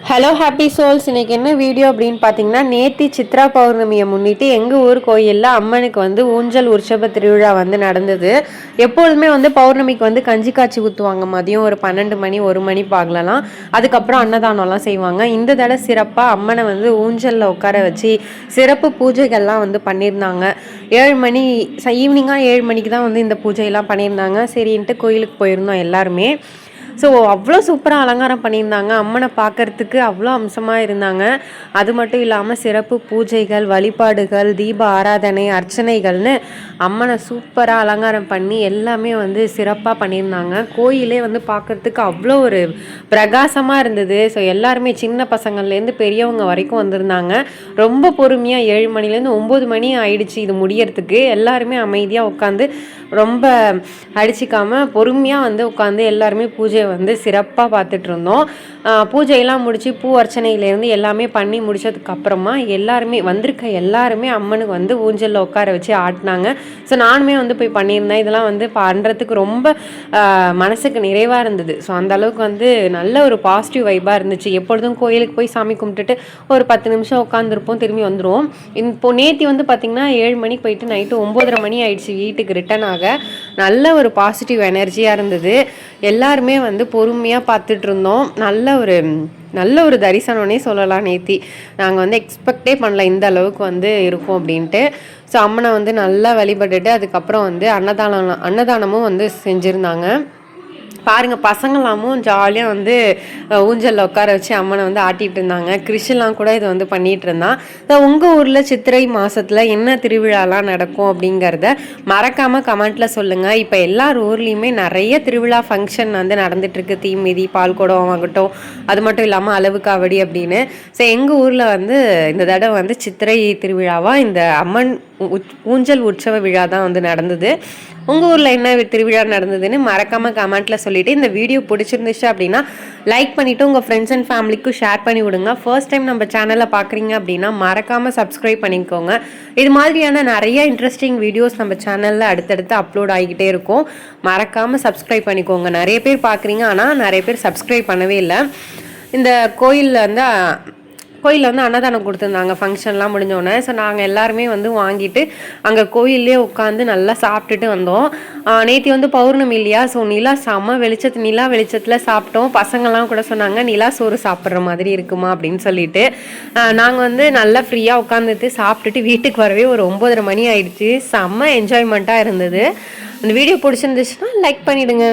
Hello happy souls. இன்னைக்கு என்ன video அப்படின்னு பார்த்தீங்கன்னா, நேத்தி சித்ரா பௌர்ணமியை முன்னிட்டு எங்கள் ஊர் கோயிலில் அம்மனுக்கு வந்து ஊஞ்சல் உற்சவ திருவிழா வந்து நடந்தது. எப்பொழுதுமே வந்து பௌர்ணமிக்கு வந்து கஞ்சி காய்ச்சி ஊற்றுவாங்க மதியம் ஒரு 12 மணி 1 மணி பார்க்கலாம். அதுக்கப்புறம் அன்னதானம்லாம் செய்வாங்க. இந்த தடவை சிறப்பாக அம்மனை வந்து ஊஞ்சலில் உட்கார வச்சு சிறப்பு பூஜைகள்லாம் வந்து பண்ணியிருந்தாங்க. 7 மணி ஈவினிங்காக 7 மணிக்கு தான் வந்து இந்த பூஜையெல்லாம் பண்ணியிருந்தாங்க. சரின்ட்டு கோயிலுக்கு போயிருந்தோம் எல்லாருமே. ஸோ அவ்வளோ சூப்பராக அலங்காரம் பண்ணியிருந்தாங்க. அம்மனை பார்க்கறதுக்கு அவ்வளோ அம்சமாக இருந்தாங்க. அது மட்டும் இல்லாமல் சிறப்பு பூஜைகள், வழிபாடுகள், தீப ஆராதனை, அர்ச்சனைகள்னு அம்மனை சூப்பராக அலங்காரம் பண்ணி எல்லாமே வந்து சிறப்பாக பண்ணியிருந்தாங்க. கோயிலே வந்து பார்க்கறதுக்கு அவ்வளோ ஒரு பிரகாசமாக இருந்தது. ஸோ எல்லாருமே சின்ன பசங்கள்லேருந்து பெரியவங்க வரைக்கும் வந்திருந்தாங்க. ரொம்ப பொறுமையாக 7 மணிலேருந்து 9 மணி ஆயிடுச்சு இது முடியறதுக்கு. எல்லாருமே அமைதியாக உட்காந்து ரொம்ப அடிச்சிக்காமல் பொறுமையாக வந்து உட்காந்து எல்லாருமே பூஜை வந்து சிறப்பாக பார்த்துட்டு இருந்தோம். பூஜையெல்லாம் முடித்து பூ அர்ச்சனையிலேருந்து எல்லாமே பண்ணி முடிச்சதுக்கப்புறமா எல்லாருமே வந்திருக்க எல்லாருமே அம்மனுக்கு வந்து ஊஞ்சலில் உட்கார வச்சு ஆட்டினாங்க. ஸோ நானுமே வந்து போய் பண்ணியிருந்தேன். இதெல்லாம் வந்து பண்ணுறதுக்கு ரொம்ப மனசுக்கு நிறைவாக இருந்தது. ஸோ அந்தளவுக்கு வந்து நல்ல ஒரு பாசிட்டிவ் வைப்பாக இருந்துச்சு. எப்பொழுதும் கோயிலுக்கு போய் சாமி கும்பிட்டுட்டு ஒரு 10 நிமிஷம் உட்காந்துருப்போம், திரும்பி வந்துடுவோம். இப்போ நேத்தி வந்து பார்த்திங்கன்னா 7 மணிக்கு போயிட்டு நைட்டு 9:30 மணி ஆயிடுச்சு வீட்டுக்கு ரிட்டர்ன் ஆக. நல்ல ஒரு பாசிட்டிவ் எனர்ஜியாக இருந்தது. எல்லாருமே வந்து பொறுமையாக பார்த்துட்டு இருந்தோம். நல்ல ஒரு தரிசனம்னே சொல்லலாம். நேத்தி நாங்கள் வந்து எக்ஸ்பெக்டே பண்ணல இந்த அளவுக்கு வந்து இருக்கும் அப்படின்ட்டு. ஸோ அம்மனை வந்து நல்லா வழிபட்டுட்டு அதுக்கப்புறம் வந்து அன்னதானமும் வந்து செஞ்சுருந்தாங்க. பாருங்கள், பசங்களாமும் ஜாலியாக வந்து ஊஞ்சலில் உட்கார வச்சு அம்மனை வந்து ஆட்டிகிட்டு இருந்தாங்க. கிருஷ்ணலாம் கூட இது வந்து பண்ணிகிட்டு இருந்தான். உங்கள் ஊரில் சித்திரை மாதத்தில் என்ன திருவிழாலாம் நடக்கும் அப்படிங்கிறத மறக்காமல் கமெண்ட்டில் சொல்லுங்கள். இப்போ எல்லார் ஊர்லேயுமே நிறைய திருவிழா ஃபங்க்ஷன் வந்து நடந்துகிட்ருக்கு. தீ மிதி, பால்குடம் ஆகட்டும், அது மட்டும் இல்லாமல் அளவு காவடி அப்படின்னு. ஸோ எங்கள் ஊரில் வந்து இந்த தடவை வந்து சித்திரை திருவிழாவாக இந்த அம்மன் ஊஞ்சல் உற்சவ விழா தான் வந்து நடந்தது. உங்கள் ஊரில் என்ன திருவிழா நடந்ததுன்னு மறக்காமல் கமெண்ட்டில் சொல்லிவிட்டு, இந்த வீடியோ பிடிச்சிருந்துச்சு அப்படின்னா லைக் பண்ணிவிட்டு உங்கள் ஃப்ரெண்ட்ஸ் அண்ட் ஃபேமிலிக்கும் ஷேர் பண்ணி விடுங்க. ஃபர்ஸ்ட் டைம் நம்ம சேனலை பார்க்குறீங்க அப்படின்னா மறக்காமல் சப்ஸ்கிரைப் பண்ணிக்கோங்க. இது மாதிரியான நிறைய இன்ட்ரெஸ்டிங் வீடியோஸ் நம்ம சேனலில் அடுத்தடுத்து அப்லோட் ஆகிக்கிட்டே இருக்கும். மறக்காமல் சப்ஸ்கிரைப் பண்ணிக்கோங்க. நிறைய பேர் பார்க்குறீங்க, ஆனால் நிறைய பேர் சப்ஸ்கிரைப் பண்ணவே இல்லை. இந்த கோயிலில் வந்து அன்னதானம் கொடுத்துருந்தாங்க ஃபங்க்ஷன்லாம் முடிஞ்சோடனே. ஸோ நாங்கள் எல்லாருமே வந்து வாங்கிட்டு அங்கே கோயிலே உட்காந்து நல்லா சாப்பிட்டுட்டு வந்தோம். நேற்று வந்து பௌர்ணமி இல்லையா, ஸோ நிலா வெளிச்சத்தில் சாப்பிட்டோம். பசங்கள்லாம் கூட சொன்னாங்க நிலா சோறு சாப்பிட்ற மாதிரி இருக்குமா அப்படின்னு சொல்லிட்டு. நாங்கள் வந்து நல்லா ஃப்ரீயாக உட்காந்துட்டு சாப்பிட்டுட்டு வீட்டுக்கு வரவே ஒரு 9:30 மணி ஆயிடுச்சு. செம்ம என்ஜாய்மெண்ட்டாக இருந்தது. அந்த வீடியோ பிடிச்சிருந்துச்சுன்னா லைக் பண்ணிவிடுங்க.